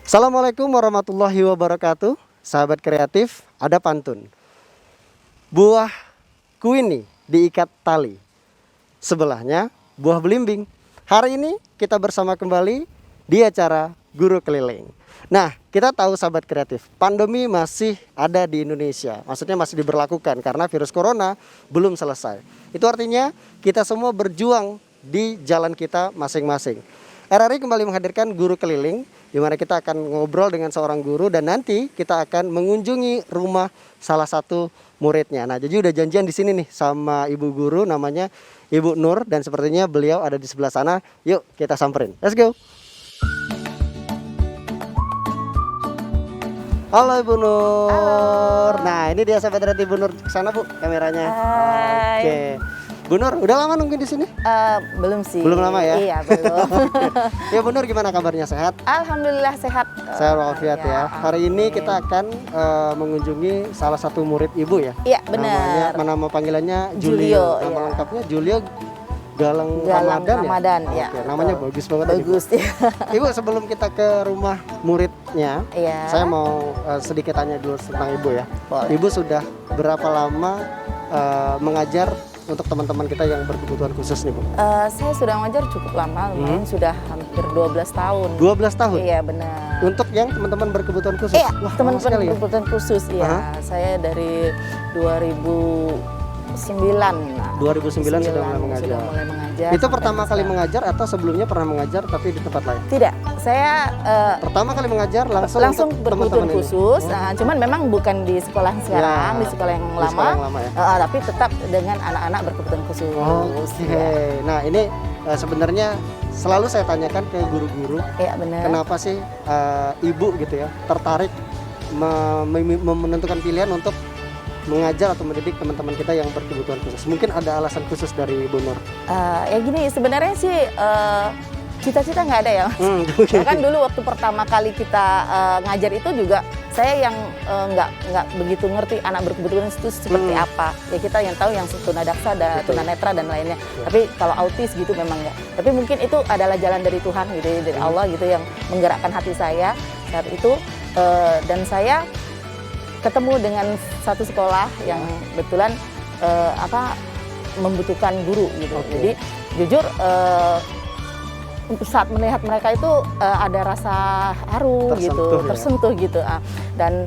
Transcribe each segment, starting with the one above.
Assalamualaikum warahmatullahi wabarakatuh. Sahabat kreatif, ada pantun. Buah kuini diikat tali, sebelahnya buah belimbing. Hari ini kita bersama kembali di acara Guru Keliling. Nah, kita tahu sahabat kreatif, pandemi masih ada di Indonesia. Maksudnya masih diberlakukan karena virus corona belum selesai. Itu artinya kita semua berjuang di jalan kita masing-masing. RRI kembali menghadirkan Guru Keliling, di mana kita akan ngobrol dengan seorang guru dan nanti kita akan mengunjungi rumah salah satu muridnya. Nah, jadi udah janjian di sini nih sama ibu guru, namanya Ibu Nur, dan sepertinya beliau ada di sebelah sana. Yuk kita samperin. Let's go. Halo Ibu Nur. Halo. Nah, ini dia sahabat dari Ibu Nur, ke sana Bu kameranya. Hai. Oke. Bu Nur, udah lama nungguin di sini? Belum sih. Belum lama ya? Iya, belum. Ya Bu Nur, gimana kabarnya, sehat? Alhamdulillah sehat. Sehat walafiat ya. Hari ini amin. kita akan mengunjungi salah satu murid Ibu ya. Iya, benar. Nama panggilannya Julio, Nama iya. lengkapnya Julio Galang Galang Ramadan ya. Ramadan, ya, Oke, namanya betul. bagus banget. Bagus Ibu. ya. Ibu, sebelum kita ke rumah muridnya, Iya. saya mau sedikit tanya dulu tentang Ibu ya. Boleh. Ibu sudah berapa lama mengajar untuk teman-teman kita yang berkebutuhan khusus nih Bu? Saya sudah ngajar cukup lama, lumayan sudah hampir 12 tahun. 12 tahun? Iya, benar. Untuk yang teman-teman berkebutuhan khusus? Iya, Wah, lama teman-teman sekali ya? berkebutuhan khusus. Iya, Aha. saya dari 2009. 2009 sudah mulai mengajar. Sudah mulai mengajar. Itu sampai pertama kali sekarang. mengajar atau sebelumnya pernah mengajar tapi di tempat lain? Tidak, saya Pertama kali mengajar langsung untuk berkebutuhan teman-teman ini? khusus. Oh. Nah, cuman memang bukan di sekolah yang sekarang, Ya, di sekolah yang di lama, sekolah yang lama ya? tapi tetap dengan anak-anak berkebutuhan khusus. Oke. Ya. Nah, ini sebenarnya selalu saya tanyakan ke guru-guru, Iya, benar. kenapa sih ibu gitu ya tertarik menentukan pilihan untuk mengajar atau mendidik teman-teman kita yang berkebutuhan khusus? Mungkin ada alasan khusus dari Bu Nur. Ya gini, sebenarnya sih cita-cita nggak ada ya. Bahkan dulu waktu pertama kali kita ngajar itu juga saya yang nggak begitu ngerti anak berkebutuhan itu seperti apa. Ya kita yang tahu yang tunadaksa, tunanetra dan lainnya. Ya. Tapi kalau autis gitu memang nggak. Tapi mungkin itu adalah jalan dari Tuhan gitu ya, dari Allah gitu yang menggerakkan hati saya saat itu. Dan saya ketemu dengan satu sekolah yang betulan membutuhkan guru gitu. Oke. Jadi jujur saat melihat mereka itu ada rasa haru tersentuh gitu. Dan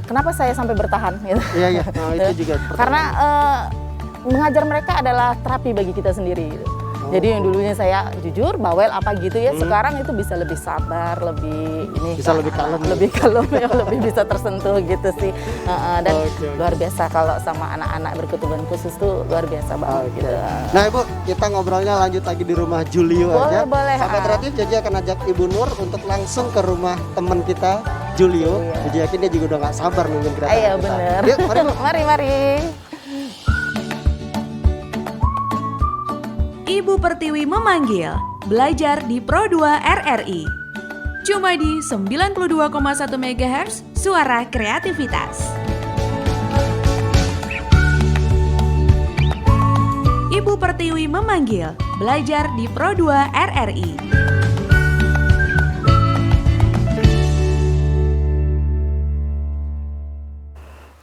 kenapa saya sampai bertahan gitu? Iya, iya. Nah, itu juga Karena mengajar mereka adalah terapi bagi kita sendiri gitu. Jadi yang dulunya saya jujur bawel apa gitu ya, sekarang itu bisa lebih sabar, lebih ini Bisa lebih kalem. lebih kalem ya, lebih bisa tersentuh gitu sih. Dan Oke. luar biasa kalau sama anak-anak berkebutuhan khusus tuh luar biasa banget Oke. gitu. Nah Ibu, kita ngobrolnya lanjut lagi di rumah Julio aja. Boleh. Sahabat kreatif jadi akan ajak Ibu Nur untuk langsung ke rumah teman kita Julio. Iya. Jadi yakin dia juga udah nggak sabar nungguin kedatangan Iya kita. bener. Yuk, mari Bu. mari. Ibu Pertiwi memanggil, belajar di Pro 2 RRI. Cuma di 92,1 MHz, suara kreativitas. Ibu Pertiwi memanggil, belajar di Pro 2 RRI.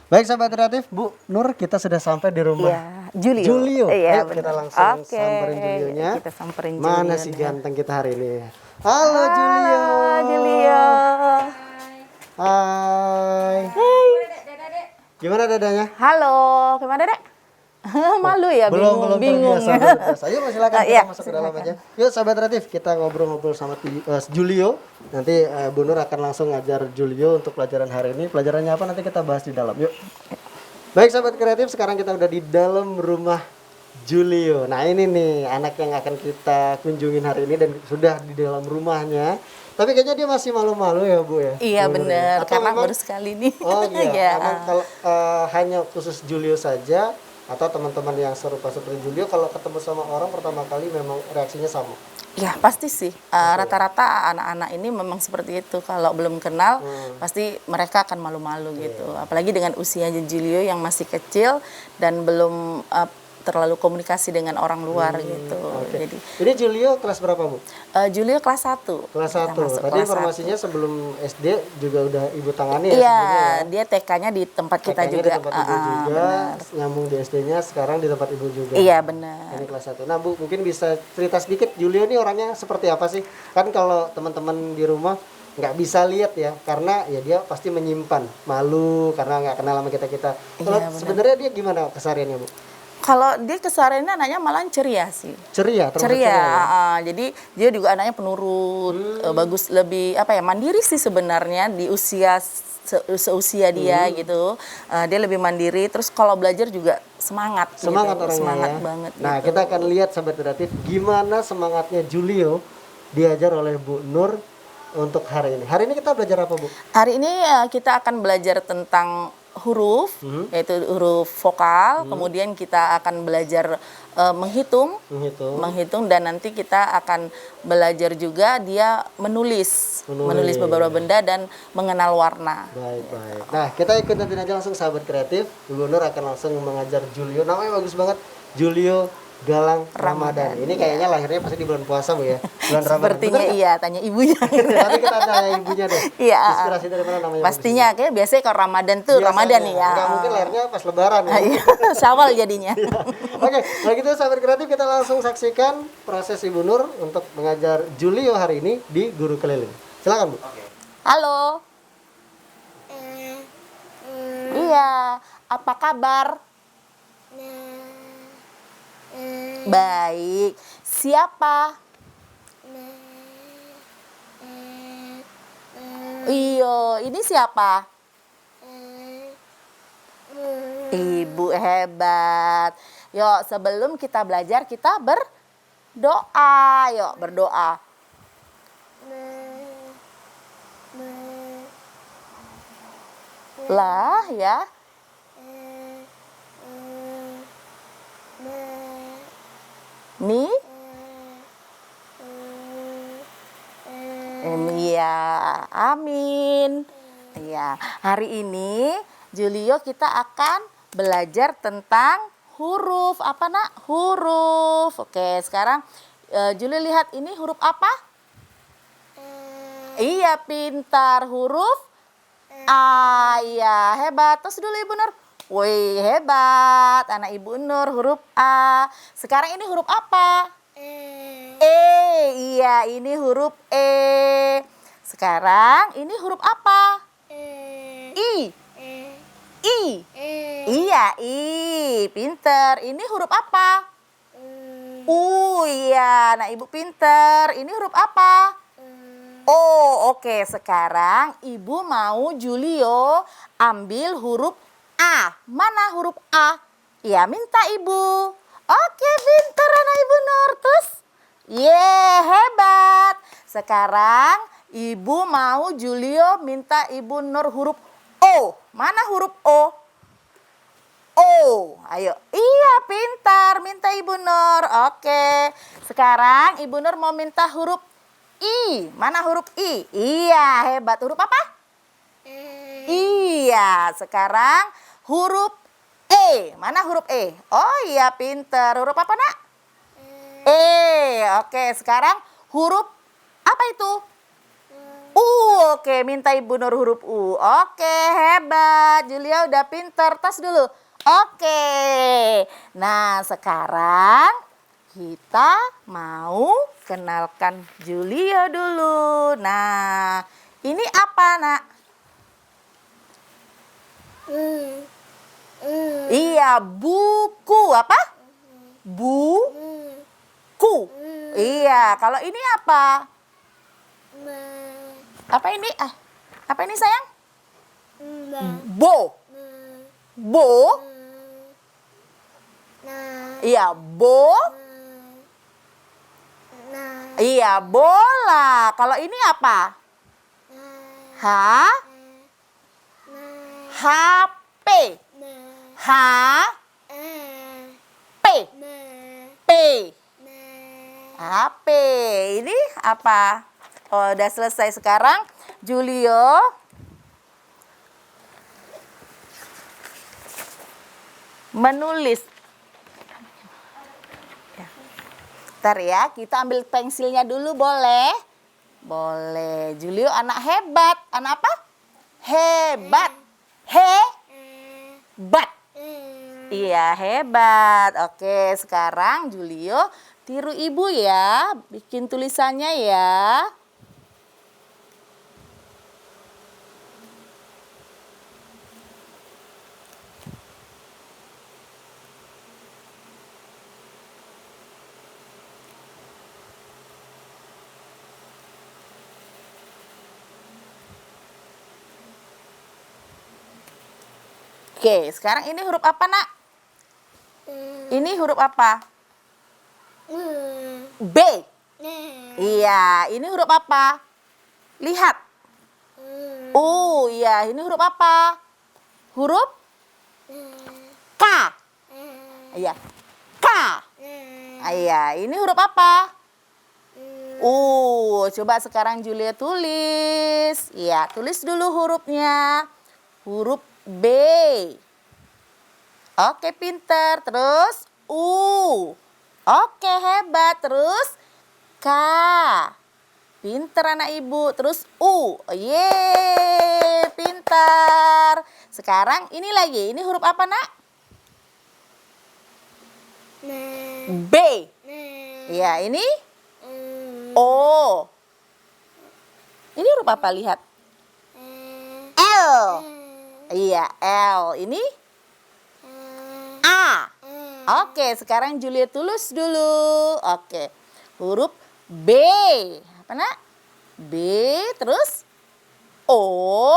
Baik sahabat kreatif, Bu Nur, kita sudah sampai di rumah Iya, Julio. Julio. Iya, Ayo kita bener. langsung Oke, samperin Julionya. kita samperin Mana Julio si nih. ganteng kita hari ini? Halo Julio. Julio. Hai. Gimana dadanya? Halo, gimana Dek? Malu ya, belum bingung. terbiasa. Yuk silakan kita Iya, masuk ke dalam aja. Yuk sahabat kreatif, kita ngobrol-ngobrol sama Julio. Nanti Bu Nur akan langsung ngajar Julio untuk pelajaran hari ini. Pelajarannya apa nanti kita bahas di dalam. Yuk. Baik sahabat kreatif, sekarang kita udah di dalam rumah Julio. Nah ini nih anak yang akan kita kunjungin hari ini dan sudah di dalam rumahnya. Tapi kayaknya dia masih malu-malu ya Bu ya? Iya Bu Nur ya? bener, Atau karena memang- baru sekali nih. Oh iya, Iya. emang kalau hanya khusus Julio saja atau teman-teman yang serupa seperti Julio kalau ketemu sama orang pertama kali memang reaksinya sama? Ya pasti sih, rata-rata anak-anak ini memang seperti itu. Kalau belum kenal, pasti mereka akan malu-malu gitu. Apalagi dengan usia Julio yang masih kecil dan belum terlalu komunikasi dengan orang luar gitu. Oke. Jadi Ini Julio kelas berapa, Bu? Julio kelas 1. Kelas Kita 1. masuk Tadi kelas informasinya 1. sebelum SD juga udah Ibu tangani ya Iya, sebelumnya ya? dia TK-nya di tempat kita TK-nya juga. di tempat Ibu juga, Benar. nyambung di SD-nya sekarang di tempat Ibu juga. Iya, benar. Ini kelas 1. Nah, Bu, mungkin bisa cerita sedikit Julio ini orangnya seperti apa sih? Kan kalau teman-teman di rumah nggak bisa lihat ya, karena ya dia pasti menyimpan, malu karena nggak kenal sama kita-kita. Kalau Iya, benar. sebenarnya dia gimana kesehariannya, Bu? Kalau dia kesehariannya anaknya malah ceria sih. Ceria, termasuk Ceria, ya? jadi dia juga anaknya penurut, bagus, lebih apa ya, mandiri sih sebenarnya di usia seusia dia gitu. Dia lebih mandiri, terus kalau belajar juga semangat Semangat gitu. orangnya Semangat ya. banget Nah, gitu. kita akan lihat sahabat kreatif gimana semangatnya Julio diajar oleh Bu Nur untuk hari ini. Hari ini kita belajar apa, Bu? Hari ini kita akan belajar tentang huruf, yaitu huruf vokal. Kemudian kita akan belajar menghitung, dan nanti kita akan belajar juga dia menulis beberapa benda dan mengenal warna. Baik. Nah, kita ikutin aja langsung sahabat kreatif. Bu Nur akan langsung mengajar Julio. Namanya bagus banget, Julio Galang Ramadan. Ini kayaknya lahirnya pasti di bulan puasa, Bu ya. Bulan Ramadan. Sepertinya Betul nggak? iya, tanya ibunya. Nanti kita tanya ibunya deh. Iya. Inspirasi dari mana namanya? Pastinya, kayak biasanya kalau Ramadan tuh Biasanya. Ramadan nih ya. Nggak mungkin lahirnya pas Lebaran ya. Iya, Syawal jadinya. Oke, kalau gitu sahabat kreatif kita langsung saksikan proses Ibu Nur untuk mengajar Julio hari ini di Guru Keliling. Silakan, Bu. Halo. Iya, apa kabar? Baik. Siapa? Iyo, ini siapa? Ibu hebat. Yuk, sebelum kita belajar kita berdoa. Yuk, berdoa. Lah ya. Nih. Iya, amin. Iya, hari ini Julio kita akan belajar tentang huruf. Apa, Nak? Huruf. Oke, sekarang Julio lihat ini huruf apa? Iya, pintar. Huruf A. Iya, hebat. Terus dulu Ibu Nur. Wih, hebat. Anak Ibu Nur huruf A. Sekarang ini huruf apa? Iya, ini huruf E. Sekarang ini huruf apa? I. Iya, I. Pinter. Ini huruf apa? Iya, nah Ibu pinter. Ini huruf apa? Oh, oke. Sekarang Ibu mau Julio ambil huruf A. Mana huruf A? Ya, minta Ibu. Oke, pinter anak Ibu Nur. Terus? Hebat. Sekarang Ibu mau Julio minta Ibu Nur huruf O. Mana huruf O? O. Ayo. Iya, pintar. Minta Ibu Nur. Oke. Sekarang Ibu Nur mau minta huruf I. Mana huruf I? Iya, hebat. Huruf apa? Iya. Sekarang huruf E. Mana huruf E? Oh iya, pintar. Huruf apa, Nak? Oke. Sekarang huruf apa itu? Oke, minta Ibu Nur huruf U. Oke, hebat. Julia udah pinter. Tas dulu. Oke. Nah, sekarang kita mau kenalkan Julia dulu. Nah, ini apa, Nak? Iya, buku. Apa? Buku. Iya, kalau ini apa? Apa ini? Apa ini sayang? Bo. Iya, Iya, bola. Kalau ini apa? HP. P. HP. Ini apa? Oh, udah selesai. Sekarang Julio menulis. Ntar ya, kita ambil pensilnya dulu boleh? Boleh. Julio anak hebat. Anak apa? Hebat. Hebat. Iya, hebat. Oke, sekarang Julio tiru ibu ya. Bikin tulisannya ya. Oke, sekarang ini huruf apa, Nak? Ini huruf apa? B. Iya, ini huruf apa? Lihat. Iya, ini huruf apa? Huruf K. Iya, K. Iya, ini huruf apa? Coba sekarang Julia tulis. Iya, tulis dulu hurufnya. Huruf B. Oke, pinter. Terus U. Oke, hebat. Terus K. Pinter anak ibu. Terus U. Yeay, pintar. Sekarang ini lagi. Ini huruf apa, Nak? B. Ya, ini O. Ini huruf apa? Lihat. L. Iya, L. Ini A. Oke, sekarang Julia tulis dulu. Oke, huruf B. Apa, Nak? B, terus O,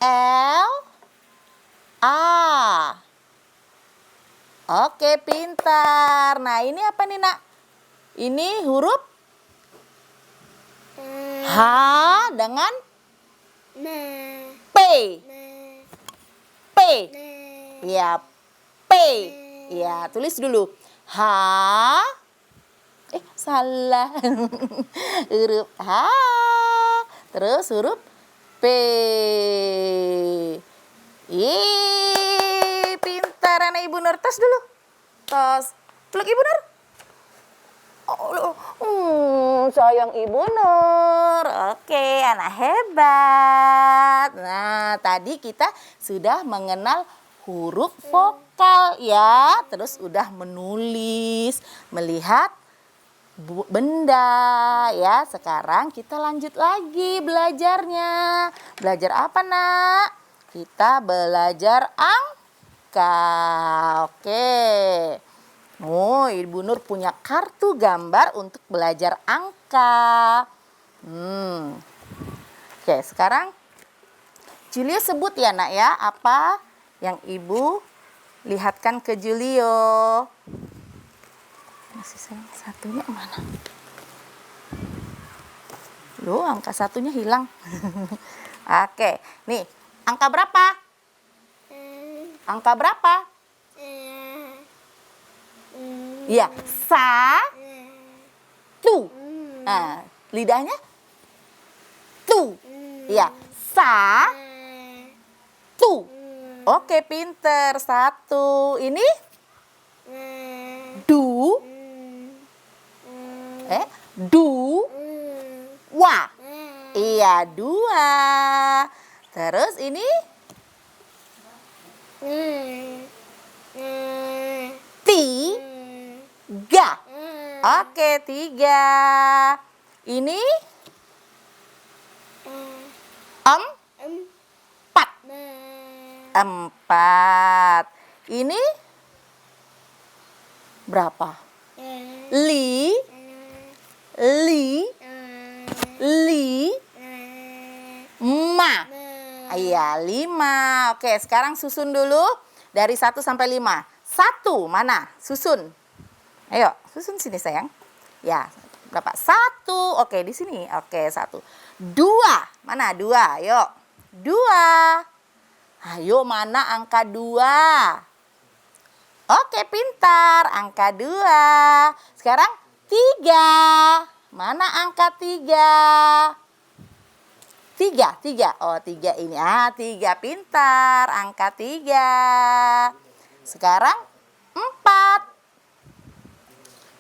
L, A. Oke, pintar. Nah, ini apa nih, Nak? Ini huruf H dengan P. P. Ya, P. Ya, tulis dulu. H. Salah. Huruf H. Terus huruf P. Pintar anak Ibu Nur. Tos dulu. Tos. Peluk Ibu Nur. Sayang Ibu Nur. Oke, anak hebat. Nah, tadi kita sudah mengenal huruf vokal ya. Terus udah menulis, melihat benda ya. Sekarang kita lanjut lagi belajarnya. Belajar apa, Nak? Kita belajar angka. Oke. Ibu Nur punya kartu gambar untuk belajar angka. Oke, sekarang Julio sebut ya, Nak ya, apa yang Ibu lihatkan ke Julio. Masih satunya mana? Loh, angka satunya hilang. Oke, nih, angka berapa? Angka berapa? Iya, satu. Nah, lidahnya tu. Iya, satu. Oke, pinter. Satu. Ini du. Dua. Iya, dua. Terus ini tiga. Oke, tiga. Ini empat. Empat. Ini berapa? Lima. Iya, 5. Oke, sekarang susun dulu dari 1 sampai 5. 1 mana? Susun. Ayo, susun sini sayang. Ya, berapa? 1. Oke, di sini. Oke, 1. 2. Mana? 2. Ayo. 2. Ayo, mana angka 2? Oke, pintar. Angka 2. Sekarang 3. Mana angka 3? 3. Oh, 3 ini. 3. Pintar. Angka 3. Sekarang 4.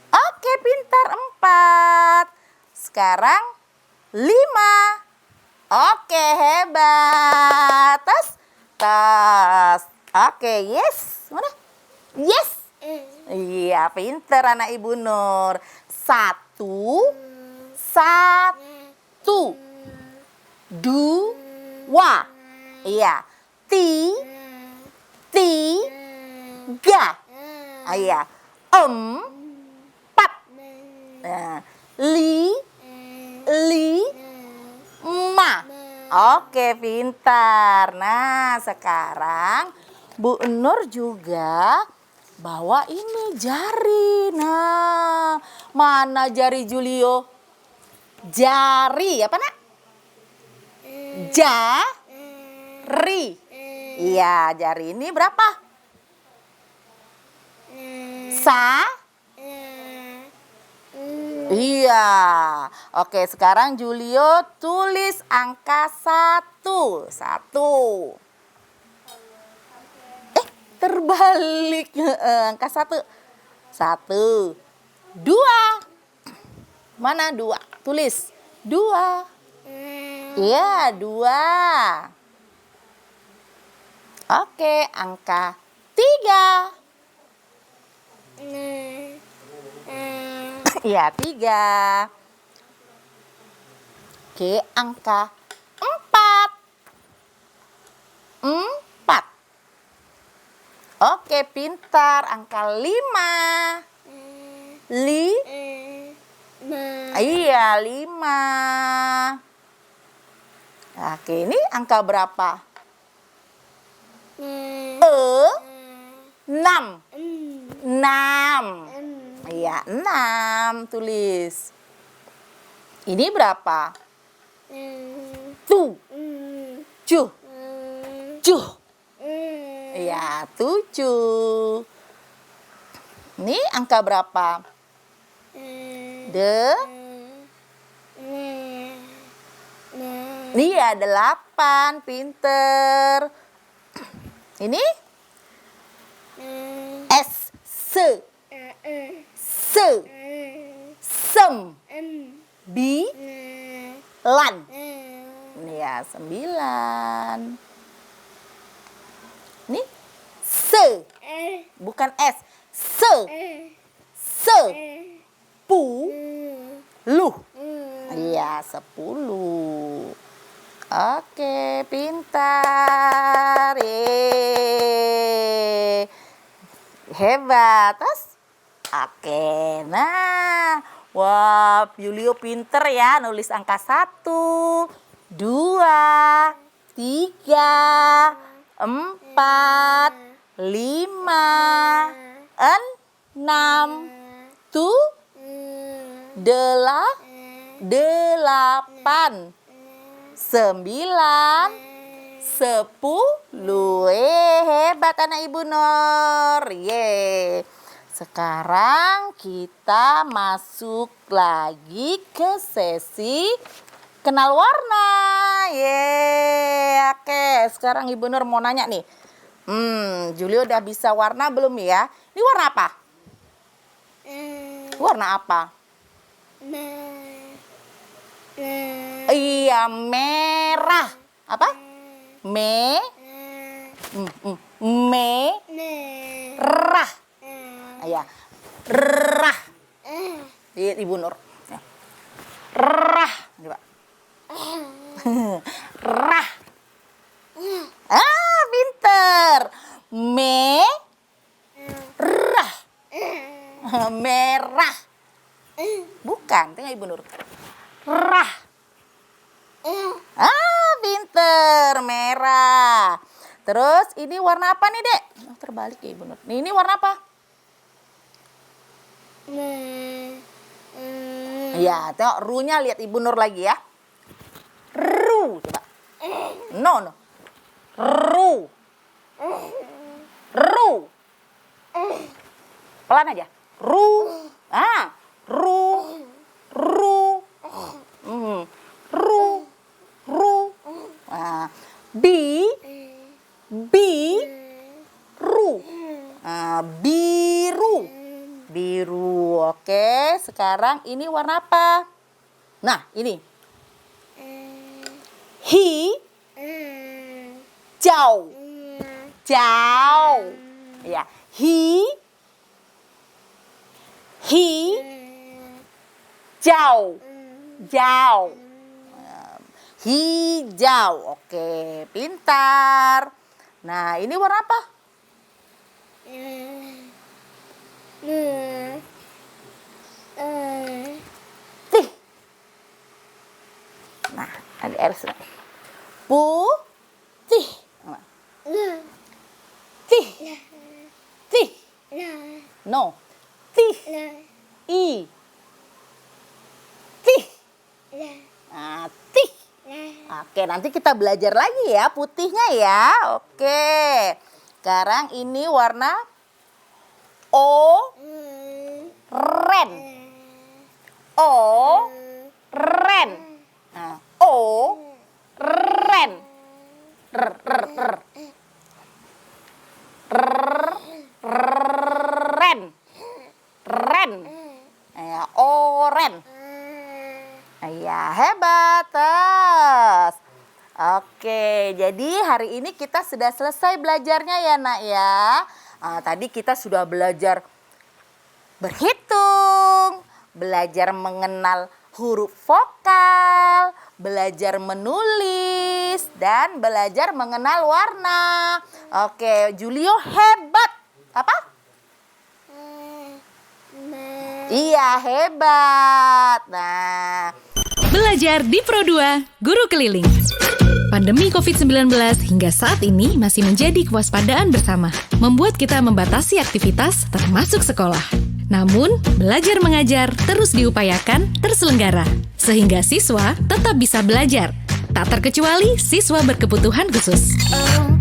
Oke, pintar 4. Sekarang 5. Oke, hebat. Tas. Oke, yes. Mana? Yes. Iya, pintar anak Ibu Nur. 1. 2. Iya. 3. Iya. 4. Nah, 5. Oke, pintar. Nah, sekarang Bu Nur juga bawa ini jari. Nah, mana jari Julio? Jari apa nak? Jari. Iya, jari ini berapa? Iya. Oke, sekarang Julio tulis angka 1. Terbalik. Angka 1. 1. 2. Mana 2? Tulis. 2. Iya, 2. Oke, angka 3. Iya, 3. Oke, angka 4. 4. Oke, pintar. Angka 5. Iya, 5. Oke, ini angka berapa? 6. 6. Iya, 6. Tulis. Ini berapa? 7. Iya, 7. Ini angka berapa? Iya, 8. Pinter. Ini? Sem. 9. Ya, 9. Ini bukan S. 10. Iya, 10. Oke, pintar. Hebat. Oke, nah. Wah, Julio pinter ya nulis angka 1, 2, 3, 4, 5, 6, 8, 9, 10. Hebat anak Ibu Nur. Sekarang kita masuk lagi ke sesi kenal warna. Oke, sekarang Ibu Nur mau nanya nih. Julio udah bisa warna belum ya? Ini warna apa? Warna apa? Iya, merah. Apa? Merah. Ya, rah. Lihat Ibu Nur. Rah. Coba. Rah. Pinter. Merah. Merah. Bukan, tengok Ibu Nur. Rah. Pinter. Merah. Terus ini warna apa nih, Dek? Terbalik ya Ibu Nur. Ini warna apa? Ya, tengok ru-nya, lihat Ibu Nur lagi ya. Ru, coba. No. Ru. Pelan aja. Ru. Ru. Biru. Biru. Oke, sekarang ini warna apa? Nah, ini. Hi. Jauh. Jauh. Ya, hi. Hijau. Jauh. Hijau. Oke, pintar. Nah, ini warna apa? Tih. Nah, ada R. Putih. Tih. Tih. No. Tih. I. Tih. Nah, tih. Oke, nanti kita belajar lagi ya putihnya ya. Oke. Sekarang ini warna oren. Oren. Nah, oren. Ren. Ren. Ya, oren. Ya, hebat. Tes. Oke, jadi hari ini kita sudah selesai belajarnya ya, Nak ya. Tadi kita sudah belajar berhitung, belajar mengenal huruf vokal, belajar menulis, dan belajar mengenal warna. Oke, Julio hebat. Apa? Iya, hebat. Nah, Belajar di Pro 2, Guru Keliling. Pandemi COVID-19 hingga saat ini masih menjadi kewaspadaan bersama, membuat kita membatasi aktivitas termasuk sekolah. Namun, belajar mengajar terus diupayakan terselenggara, sehingga siswa tetap bisa belajar. Tak terkecuali siswa berkebutuhan khusus.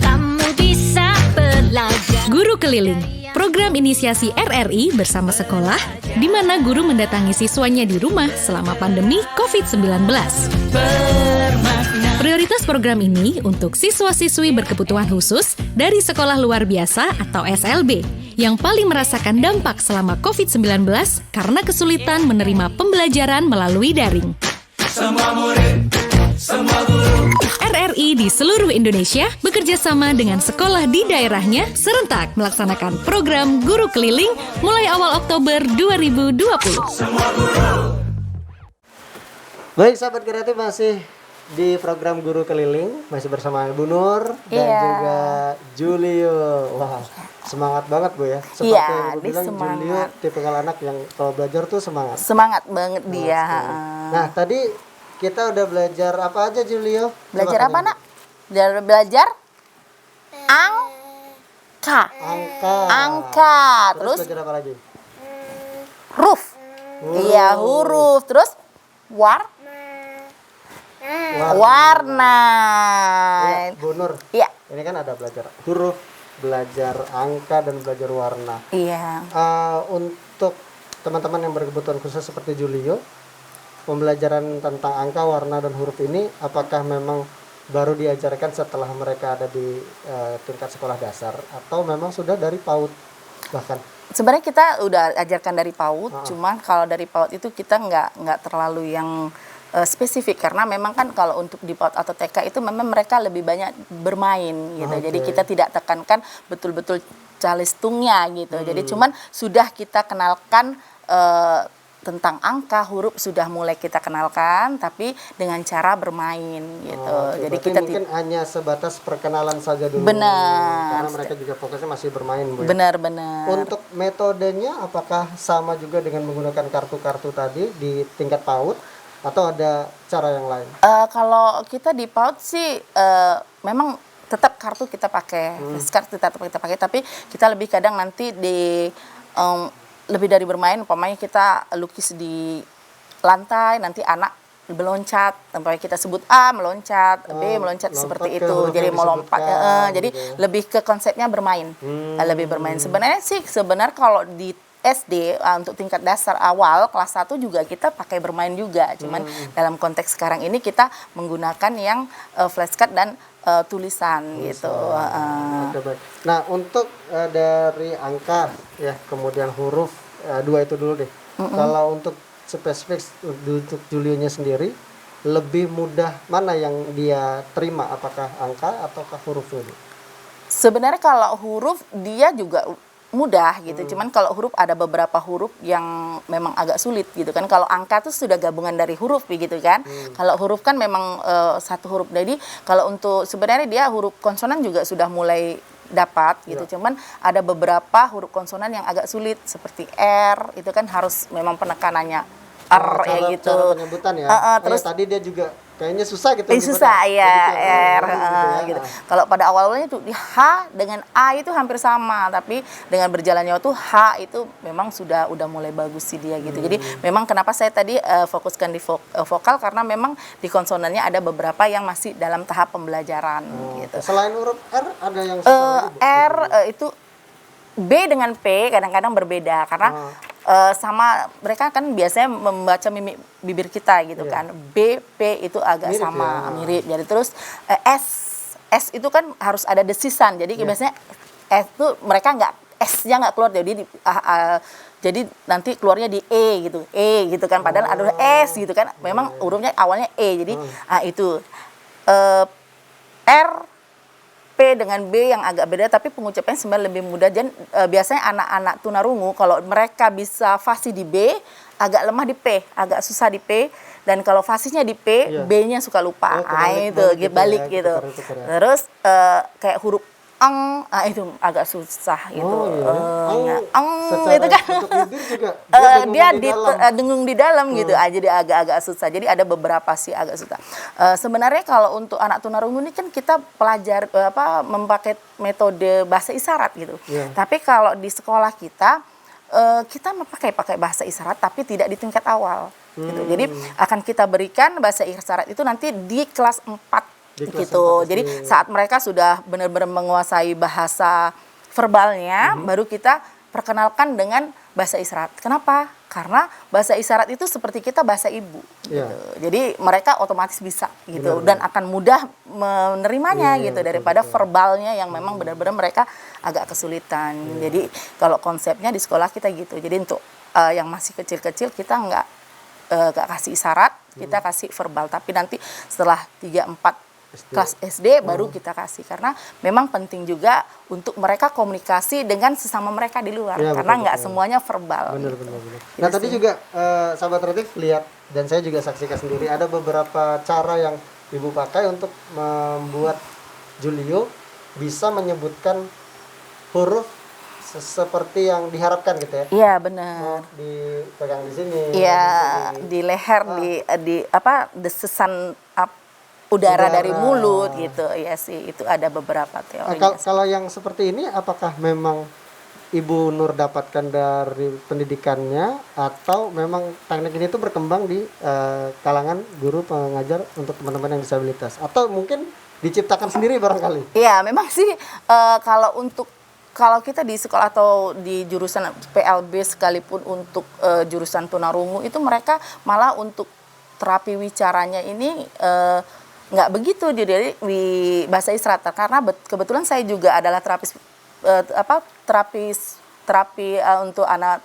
Kamu bisa belajar. Guru Keliling, program inisiasi RRI bersama sekolah, di mana guru mendatangi siswanya di rumah selama pandemi COVID-19. Prioritas program ini untuk siswa-siswi berkebutuhan khusus dari sekolah luar biasa atau SLB yang paling merasakan dampak selama COVID-19 karena kesulitan menerima pembelajaran melalui daring. RRI di seluruh Indonesia bekerja sama dengan sekolah di daerahnya serentak melaksanakan program Guru Keliling mulai awal Oktober 2020. Baik, sahabat kreatif, masih di program Guru Keliling, masih bersama Bu Nur dan Iya. juga Julio. Wah, semangat banget Bu ya. Seperti Iya, yang Bu dia bilang, semangat. Julio tipikal anak yang kalau belajar tuh semangat. semangat banget dia. Nah, tadi kita udah belajar apa aja, Julio? Belajar Coba apa, tanya. Nak? Belajar angka. Angka. Angka. Terus Terus belajar apa lagi? huruf. Iya, huruf. Terus warna. Iya, Bu Nur. Iya. Ini kan ada belajar huruf, belajar angka, dan belajar warna. Iya. Untuk teman-teman yang berkebutuhan khusus seperti Julio, pembelajaran tentang angka, warna, dan huruf ini apakah memang baru diajarkan setelah mereka ada di tingkat sekolah dasar atau memang sudah dari PAUD bahkan? Sebenarnya kita udah ajarkan dari PAUD, cuman kalau dari PAUD itu kita nggak terlalu yang spesifik karena memang kan kalau untuk di PAUD atau TK itu memang mereka lebih banyak bermain gitu. Oke. Jadi kita tidak tekankan betul-betul calistungnya gitu. Jadi cuman sudah kita kenalkan tentang angka, huruf sudah mulai kita kenalkan, tapi dengan cara bermain gitu. Oke, Jadi berarti kita mungkin hanya sebatas perkenalan saja dulu. Benar. Karena mereka juga fokusnya masih bermain, Bu. Ya? benar-benar. Untuk metodenya apakah sama juga dengan menggunakan kartu-kartu tadi di tingkat PAUD atau ada cara yang lain? Kalau kita di PAUD sih memang tetap kartu kita pakai, flashcard tetap kita pakai, tapi kita lebih kadang nanti di lebih dari bermain, umpamanya kita lukis di lantai, nanti anak meloncat, umpamanya kita sebut A meloncat, B meloncat lompat seperti ke itu, huruf jadi yang mau lompat, disebutkan, jadi gitu ya. lebih ke konsepnya bermain, lebih bermain. Sebenarnya kalau di SD untuk tingkat dasar awal kelas 1 juga kita pakai bermain juga, cuman dalam konteks sekarang ini kita menggunakan yang flashcard dan tulisan gitu. Oke, baik. Nah, untuk dari angka ya, kemudian huruf, dua itu dulu deh. Kalau untuk spesifik untuk Julionya sendiri, lebih mudah mana yang dia terima? Apakah angka ataukah huruf dulu? Sebenarnya kalau huruf dia juga mudah gitu. Cuman kalau huruf ada beberapa huruf yang memang agak sulit gitu kan. Kalau angka itu sudah gabungan dari huruf begitu kan. Kalau huruf kan memang satu huruf. Jadi kalau untuk sebenarnya dia huruf konsonan juga sudah mulai dapat gitu. Cuman ada beberapa huruf konsonan yang agak sulit seperti R itu kan harus memang penekanannya R ya gitu. Cara penyebutan ya. Terus tadi dia juga kayaknya susah gitu. susah ya R gitu. gitu. Kalau pada awalnya itu di H dengan A itu hampir sama, tapi dengan berjalannya waktu H itu memang udah mulai bagus sih dia gitu. Jadi memang kenapa saya tadi fokuskan di vokal karena memang di konsonannya ada beberapa yang masih dalam tahap pembelajaran gitu. Selain huruf R ada yang susah lagi, Bu? R itu B dengan P kadang-kadang berbeda karena sama mereka kan biasanya membaca mimik bibir kita gitu kan. B, P itu agak Mirip sama mirip. Jadi terus S itu kan harus ada desisan. Jadi biasanya S itu mereka S-nya nggak keluar jadi nanti keluarnya di E gitu kan. Padahal ada S gitu kan. Memang hurufnya awalnya E. Jadi itu R P dengan B yang agak beda tapi pengucapannya sebenarnya lebih mudah dan biasanya anak-anak tunarungu kalau mereka bisa fasih di B agak lemah di P, agak susah di P dan kalau fasihnya di P, B-nya suka lupa. Balik gitu. Terus kayak huruf ang itu agak susah gitu. Itu kan dia dengung di dalam gitu aja dia agak-agak susah. Jadi ada beberapa sih agak susah. Sebenarnya kalau untuk anak tunarungu ini kan kita memakai metode bahasa isyarat gitu. Tapi kalau di sekolah kita pakai bahasa isyarat tapi tidak di tingkat awal gitu. Jadi akan kita berikan bahasa isyarat itu nanti di kelas 4 gitu. Jadi saat mereka sudah benar-benar menguasai bahasa verbalnya, baru kita perkenalkan dengan bahasa isyarat. Kenapa? Karena bahasa isyarat itu seperti kita bahasa ibu. Gitu. Jadi mereka otomatis bisa gitu dan akan mudah menerimanya gitu daripada verbalnya yang memang benar-benar mereka agak kesulitan. Jadi kalau konsepnya di sekolah kita gitu. Jadi untuk yang masih kecil-kecil kita nggak kasih isyarat, kita kasih verbal. Tapi nanti setelah 3-4 kelas SD baru kita kasih karena memang penting juga untuk mereka komunikasi dengan sesama mereka di luar karena nggak semuanya verbal. Benar. Nah tadi juga sahabat Ratif lihat dan saya juga saksikan sendiri ada beberapa cara yang Ibu pakai untuk membuat Julio bisa menyebutkan huruf seperti yang diharapkan gitu ya. Iya benar. Dipegang di sini. Iya di leher di desesan udara dari mulut gitu. Ya sih itu ada beberapa teori. Kalau yang seperti ini apakah memang Ibu Nur dapatkan dari pendidikannya atau memang teknik ini tuh berkembang di kalangan guru pengajar untuk teman-teman yang disabilitas atau mungkin diciptakan sendiri barangkali? Iya memang sih kalau kita di sekolah atau di jurusan PLB sekalipun untuk jurusan tunarungu itu mereka malah untuk terapi wicaranya ini nggak begitu di bahasa isyarat karena kebetulan saya juga adalah terapi untuk anak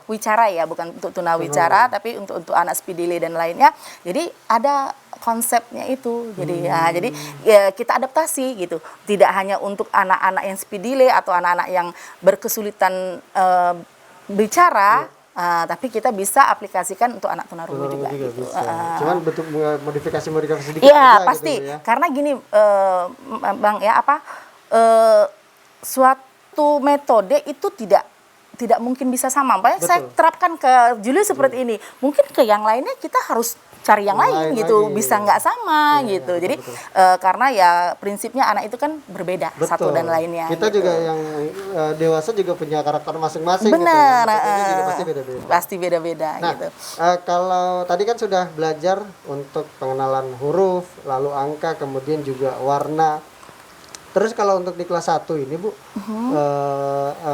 wicara ya bukan untuk tunawicara tapi untuk anak speedy delay dan lainnya. Jadi ada konsepnya itu. Jadi jadi kita adaptasi gitu. Tidak hanya untuk anak-anak yang speedy delay atau anak-anak yang berkesulitan bicara. Tapi kita bisa aplikasikan untuk anak tunarungu juga gitu. Cuman bentuk modifikasi sedikit ya pasti gitu ya. Karena gini Bang ya suatu metode itu tidak mungkin bisa sama. Makanya saya terapkan ke Julio seperti ini. Mungkin ke yang lainnya kita harus cari yang lain gitu, bisa nggak sama gitu. Jadi karena ya prinsipnya anak itu kan berbeda satu dan lainnya. Kita gitu. juga yang dewasa juga punya karakter masing-masing. Benar. Gitu. Juga pasti beda-beda. Pasti beda-beda. Nah, gitu. Kalau tadi kan sudah belajar untuk pengenalan huruf, lalu angka, kemudian juga warna. Terus kalau untuk di kelas 1 ini Bu,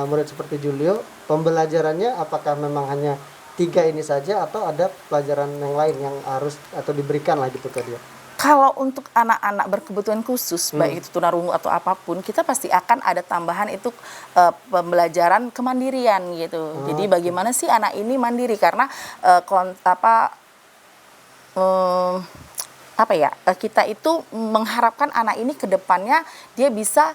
murid seperti Julio, pembelajarannya apakah memang hanya 3 ini saja atau ada pelajaran yang lain yang harus atau diberikan lah gitu ke dia? Kalau untuk anak-anak berkebutuhan khusus, baik itu tunarungu atau apapun, kita pasti akan ada tambahan itu pembelajaran kemandirian gitu. Jadi bagaimana sih anak ini mandiri karena kita itu mengharapkan anak ini ke depannya dia bisa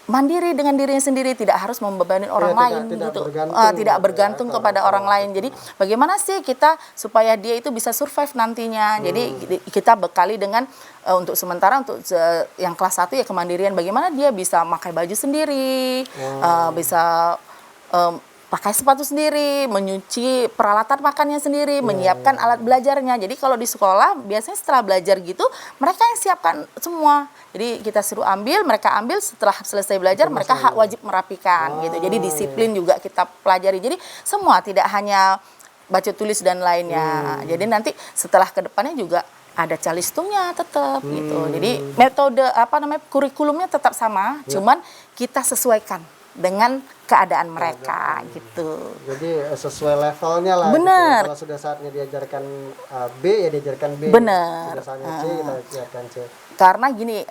mandiri dengan dirinya sendiri, tidak harus membebani orang lain gitu. Tidak bergantung kepada orang lain. Jadi bagaimana sih kita supaya dia itu bisa survive nantinya. Jadi kita bekali dengan untuk sementara untuk yang kelas 1 ya kemandirian, bagaimana dia bisa pakai baju sendiri, bisa pakai sepatu sendiri, menyuci peralatan makannya sendiri, menyiapkan alat belajarnya. Jadi kalau di sekolah biasanya setelah belajar gitu mereka yang siapkan semua. Jadi kita suruh ambil, mereka ambil, setelah selesai belajar mereka wajib merapikan gitu. Jadi disiplin juga kita pelajari. Jadi semua, tidak hanya baca tulis dan lainnya. Jadi nanti setelah ke depannya juga ada calistungnya tetap gitu. Jadi metode kurikulumnya tetap sama, cuman kita sesuaikan dengan keadaan mereka gitu. Jadi sesuai levelnya lah. Bener. Gitu. Kalau sudah saatnya diajarkan B ya diajarkan B. Bener. Sudah saatnya C kita ajarkan C. Karena gini,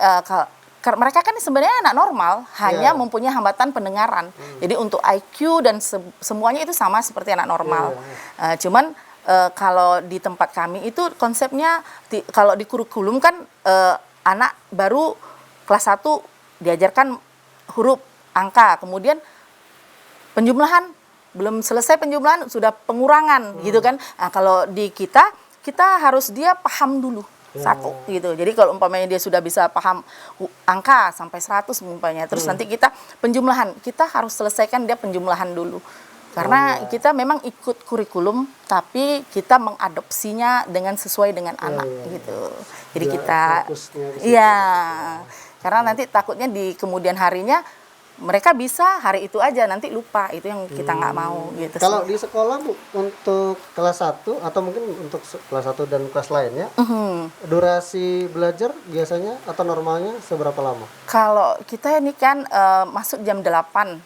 mereka kan sebenarnya anak normal, hanya mempunyai hambatan pendengaran. Jadi untuk IQ dan semuanya itu sama seperti anak normal. Cuman kalau di tempat kami itu konsepnya kalau di kurikulum kan anak baru kelas 1 diajarkan huruf, angka, kemudian penjumlahan, belum selesai penjumlahan sudah pengurangan gitu kan. Nah, kalau di kita harus dia paham dulu satu gitu. Jadi kalau umpamanya dia sudah bisa paham angka sampai 100 umpamanya, terus nanti kita penjumlahan, kita harus selesaikan dia penjumlahan dulu. Karena kita memang ikut kurikulum, tapi kita mengadopsinya dengan sesuai dengan anak gitu. Jadi kita karena nanti takutnya di kemudian harinya mereka bisa hari itu aja, nanti lupa, itu yang kita nggak mau gitu. Kalau di sekolah Bu, untuk kelas 1 atau mungkin untuk kelas 1 dan kelas lainnya, durasi belajar biasanya atau normalnya seberapa lama? Kalau kita ini kan masuk jam 8.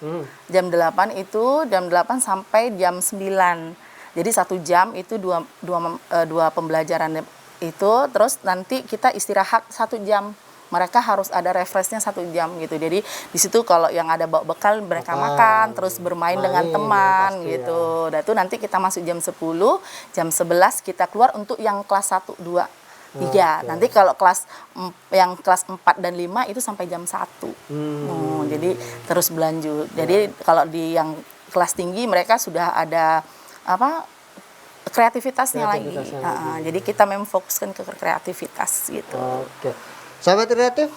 Jam 8 itu jam 8 sampai jam 9. Jadi 1 jam itu dua pembelajaran itu, terus nanti kita istirahat 1 jam. Mereka harus ada refreshnya 1 jam gitu. Jadi di situ kalau yang ada bawa bekal mereka makan, terus bermain dengan teman gitu. Dan itu nanti kita masuk jam 10, jam 11 kita keluar untuk yang kelas 1, 2, 3. Nanti kalau yang kelas 4 dan 5 itu sampai jam 1. Jadi terus berlanjut. Jadi kalau di yang kelas tinggi mereka sudah ada kreativitasnya lagi. Jadi kita memang fokuskan ke kreativitas gitu. Sahabat kreatif,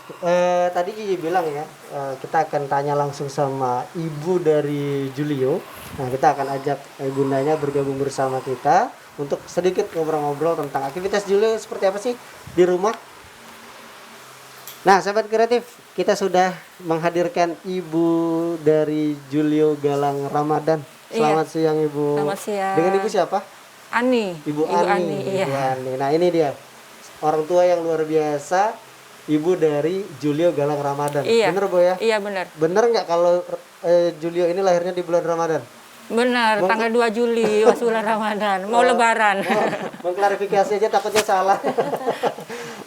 tadi Gigi bilang ya, kita akan tanya langsung sama ibu dari Julio. Nah, kita akan ajak bundanya bergabung bersama kita untuk sedikit ngobrol-ngobrol tentang aktivitas Julio seperti apa sih di rumah. Nah, sahabat kreatif, kita sudah menghadirkan ibu dari Julio Galang Ramadan. Selamat siang Ibu. Selamat siang. Dengan Ibu siapa? Ani. Ibu Ani. Iya. Ibu Ani. Nah, ini dia orang tua yang luar biasa. Ibu dari Julio Galang Ramadan. Iya. Bener Bu ya? Iya benar. Bener nggak kalau Julio ini lahirnya di bulan Ramadan? Benar, tanggal 2 Juli pas bulan Ramadan, mau lebaran. Mengklarifikasi aja takutnya salah.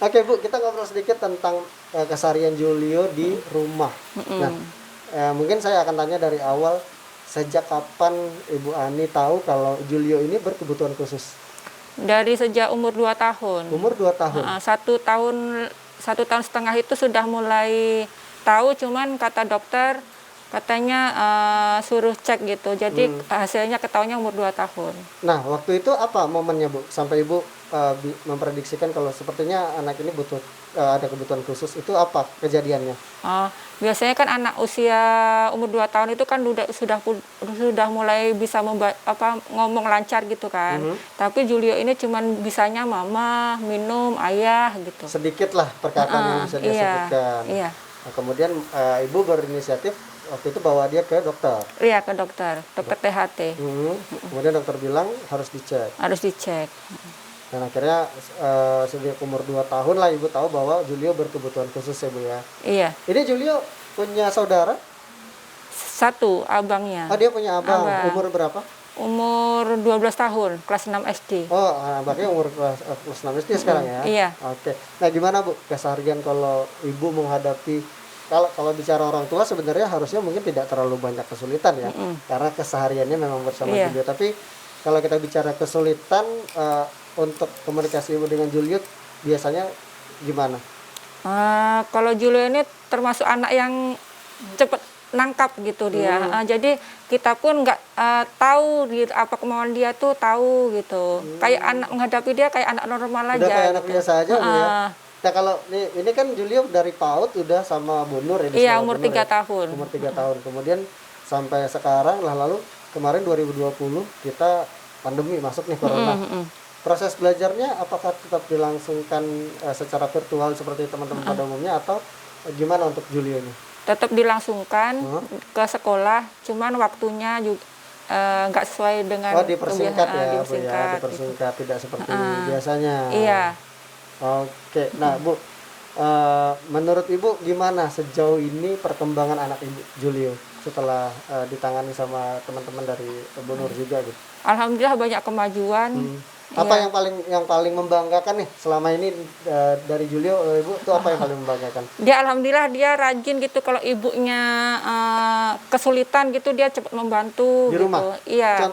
Oke Bu, kita ngobrol sedikit tentang keseharian Julio di rumah. Nah, mungkin saya akan tanya dari awal, sejak kapan Ibu Ani tahu kalau Julio ini berkebutuhan khusus? Dari sejak umur 2 tahun. Umur 2 tahun? 1 tahun setengah itu sudah mulai tahu, cuman kata dokter katanya suruh cek gitu. Jadi hasilnya ketahuannya umur 2 tahun. Nah, waktu itu apa momennya Bu sampai Ibu memprediksikan kalau sepertinya anak ini butuh ada kebutuhan khusus? Itu apa kejadiannya? Biasanya kan anak usia umur 2 tahun itu kan sudah mulai bisa ngomong lancar gitu kan. Tapi Julio ini cuman bisanya mama, minum, ayah gitu. Sedikit lah perkataan yang bisa dia sebutkan. Iya. Nah, kemudian Ibu berinisiatif waktu itu bawa dia ke dokter. Iya, ke dokter THT. Kemudian dokter bilang harus dicek. Harus dicek. Dan akhirnya sejak umur 2 tahun lah Ibu tahu bahwa Julio berkebutuhan khusus ya Bu ya. Iya. Ini Julio punya saudara? 1, abangnya. Dia punya abang. Umur berapa? umur 12 tahun, kelas 6 SD. Oh, anaknya umur kelas 6 SD sekarang ya? Iya. Oke. Nah, gimana Bu keseharian kalau Ibu menghadapi kalau bicara orang tua sebenarnya harusnya mungkin tidak terlalu banyak kesulitan ya. Karena kesehariannya memang bersama Iya. Julio. Tapi kalau kita bicara kesulitan untuk komunikasi Ibu dengan Julio biasanya gimana? Kalau Julio ini termasuk anak yang cepet nangkap gitu dia. Jadi kita pun nggak tahu apa kemauan dia tuh tahu gitu. Kayak anak menghadapi dia kayak anak normal aja. Udah kayak anak gitu. biasa aja Bu ya. Nah, kalau ini kan Julio dari PAUD udah sama Bu Nur ya di Iya, sekolah umur Bu Nur 3 ya? tahun. Umur 3 tahun. Kemudian sampai sekarang lalu kemarin 2020 kita pandemi masuk nih corona. Proses belajarnya apakah tetap dilangsungkan secara virtual seperti teman-teman pada umumnya atau gimana untuk Julio ini? Tetap dilangsungkan ke sekolah, cuman waktunya juga nggak sesuai dengan Dipersingkat ya Bu ya, dipersingkat, gitu. dipersingkat tidak seperti biasanya. Iya. Oke, nah Bu, menurut Ibu gimana sejauh ini perkembangan anak Ibu Julio setelah ditangani sama teman-teman dari Bu Nur juga gitu? Alhamdulillah banyak kemajuan. Apa Iya. yang paling membanggakan nih selama ini dari Julio Ibu itu apa yang paling membanggakan? Dia alhamdulillah dia rajin gitu, kalau ibunya kesulitan gitu dia cepat membantu Di gitu. rumah? Iya.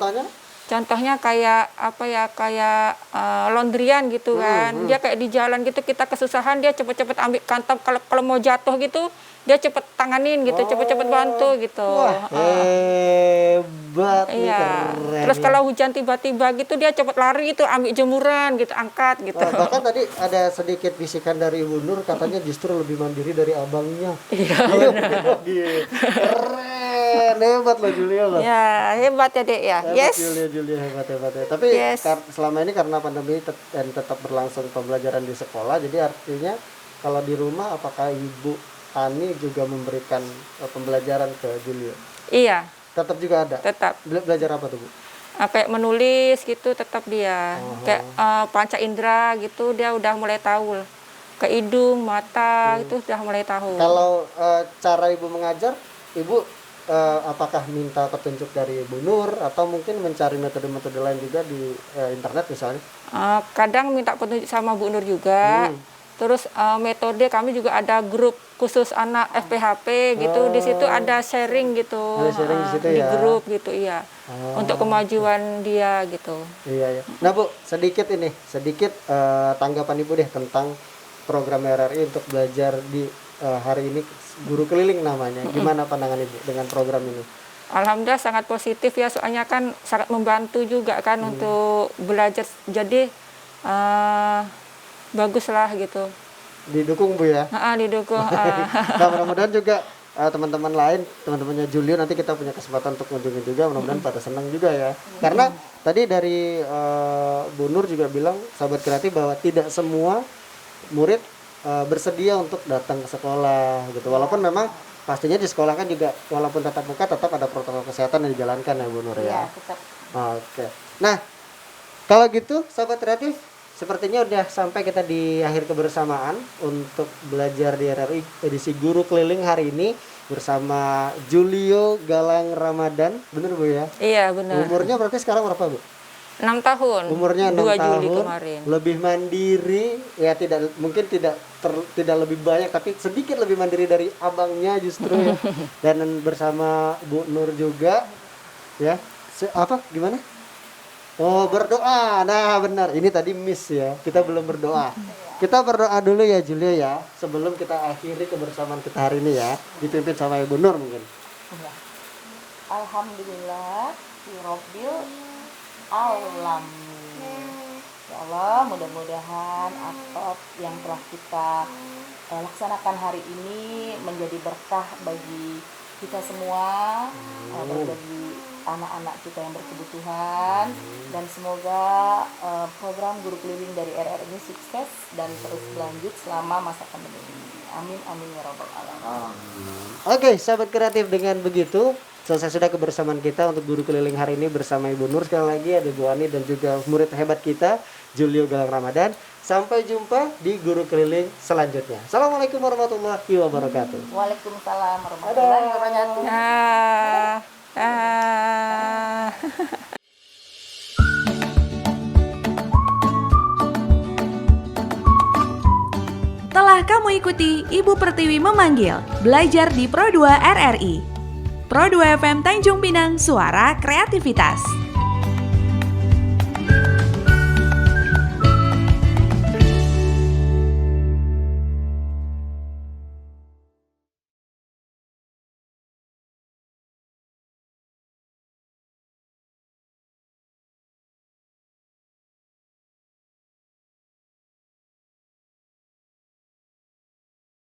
Contohnya? Kayak apa ya, kayak laundryan gitu kan. Dia kayak di jalan gitu kita kesusahan, dia cepet-cepet ambil kantong, kalau mau jatuh gitu dia cepet tanganin gitu, cepet-cepet bantu gitu. Wah, hebat nih, Iya. keren. Terus ya. kalau hujan tiba-tiba gitu dia cepet lari gitu, ambil jemuran gitu, angkat gitu. Bahkan tadi ada sedikit bisikan dari Ibu Nur katanya justru lebih mandiri dari abangnya. Iya. Keren, hebat loh Julio loh. Ya, hebat ya, Dek ya. Hebat, Yes. Julio hebat ya. Tapi Yes. selama ini karena pandemi dan tetap berlangsung pembelajaran di sekolah, jadi artinya kalau di rumah apakah Ibu Tani juga memberikan pembelajaran ke Julio? Iya, Tetap juga ada. tetap. Belajar apa tuh Bu? Kayak menulis gitu tetap dia. Kayak panca indera gitu dia udah mulai tahu. Ke hidung, mata itu udah mulai tahu. Kalau cara Ibu mengajar, Ibu apakah minta petunjuk dari Bu Nur atau mungkin mencari metode-metode lain juga di internet misalnya? Kadang minta petunjuk sama Bu Nur juga. Terus metode kami juga ada grup khusus anak FPHP gitu. Di situ ada sharing gitu. Ada sharing di situ di ya? grup gitu, iya. Untuk kemajuan dia gitu. Iya, iya. Nah Bu, sedikit tanggapan Ibu deh tentang program RRI untuk belajar di hari ini, guru keliling namanya. Gimana pandangan Ibu dengan program ini? Alhamdulillah sangat positif ya, soalnya kan sangat membantu juga kan untuk belajar. Jadi bagus lah gitu. Didukung Bu ya? Didukung. Nah mudah-mudahan juga teman-teman lain, teman-temannya Julio nanti kita punya kesempatan untuk kunjungi juga, mudah-mudahan pada senang juga ya. Karena tadi dari Bu Nur juga bilang, sahabat kreatif, bahwa tidak semua murid bersedia untuk datang ke sekolah gitu. Walaupun memang pastinya di sekolah kan juga walaupun tatap muka tetap ada protokol kesehatan yang dijalankan ya Bu Nur ya. Iya, tetap. Oke. Nah, kalau gitu sahabat kreatif, sepertinya udah sampai kita di akhir kebersamaan untuk belajar di RRI edisi Guru Keliling hari ini bersama Julio Galang Ramadan. Bener Bu ya? Iya benar. Umurnya berarti sekarang berapa Bu? 6 tahun. Umurnya 6 2 tahun. Juli kemarin. Lebih mandiri, ya tidak lebih banyak tapi sedikit lebih mandiri dari abangnya justru ya. Dan bersama Bu Nur juga ya. Gimana? Oh, berdoa. Nah, benar. Ini tadi miss ya. Kita belum berdoa. Kita berdoa dulu ya Julio ya, sebelum kita akhiri kebersamaan kita hari ini ya. Dipimpin sama Ibu Nur mungkin. Alhamdulillah, Rabbil alamin. Ya Allah, mudah-mudahan apa yang telah kita laksanakan hari ini menjadi berkah bagi kita semua, bagi anak-anak kita yang berkebutuhan, dan semoga program Guru Keliling dari RRI ini sukses dan terus berlanjut selama masa pandemi ini. Amin amin ya rabbal alamin. Oke, sahabat kreatif, dengan begitu selesai sudah kebersamaan kita untuk Guru Keliling hari ini bersama Ibu Nur. Sekali lagi ada Bu Ani dan juga murid hebat kita Julio Galang Ramadan. Sampai jumpa di Guru Keliling selanjutnya. Assalamualaikum warahmatullahi wabarakatuh. Waalaikumsalam warahmatullahi wabarakatuh. Marilah kamu ikuti Ibu Pertiwi memanggil, belajar di Pro 2 RRI. Pro 2 FM Tanjung Pinang, suara kreativitas.